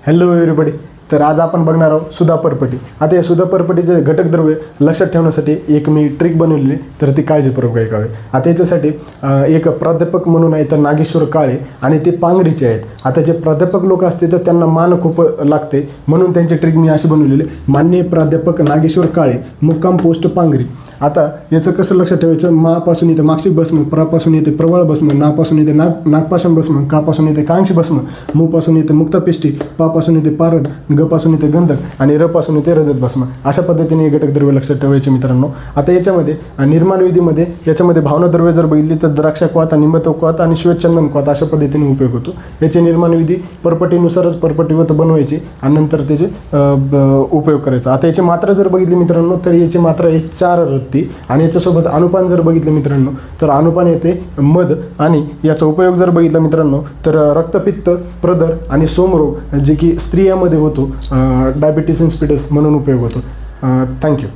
Hello everybody. तर आज आपण बघणार आहोत सुधा परपटी. आता या सुधा परपटीचे घटक द्रव्य लक्षात ठेवण्यासाठी एक मी ट्रिक बनवलेली, तर ती काळजीपूर्वक ऐकावी. आता याच्यासाठी एक प्राध्यापक म्हणून आहे तर नागेश्वर काळे, आणि ते पांगरीचे आहेत. आता जे प्राध्यापक लोक असते तर त्यांना मान खूप लागते, म्हणून त्यांची ट्रिक मी अशी बनवलेली: माननीय प्राध्यापक नागेश्वर काळे, मुक्काम पोस्ट पांगरी. आता याचं कसं लक्षात ठेवायचं? मापासून येते माक्षिक भस्म, प्रापासून येते प्रवळ भस्म, नापासून येते नागपाषाण भस्म, कापासून येते कांक्षी भस्म, मूपासून येते मुक्तापिष्टी, पापासून येते पारद, गपासून येते गंधक आणि रपासून येते रजत भस्म. अशा पद्धतीने हे घटक द्रव्य लक्षात ठेवायचे मित्रांनो. आता याच्यामध्ये निर्माण विधीमध्ये याच्यामध्ये भावना द्रव्य जर बघितली तर द्राक्षक्वात, निंबतक्वात आणि श्वेतचंदनक्वात अशा पद्धतीने उपयोग होतो. याची निर्माण विधी परपटीनुसारच परपटीवत बनवायची आणि नंतर त्याचे उपयोग करायचा. आता याची मात्रा जर बघितली मित्रांनो तर याची मात्रा आहे 4 रत्ती, आणि याच्यासोबत अनुपान जर बघितलं मित्रांनो तर अनुपान येते मध, आणि याचा उपयोग जर बघितला मित्रांनो तर रक्तपित्त, प्रदर आणि सोमरोग जे की स्त्रियांमध्ये होतो, डायबिटीस इन्सिपिडस म्हणून उपयोग होतो. थँक्यू.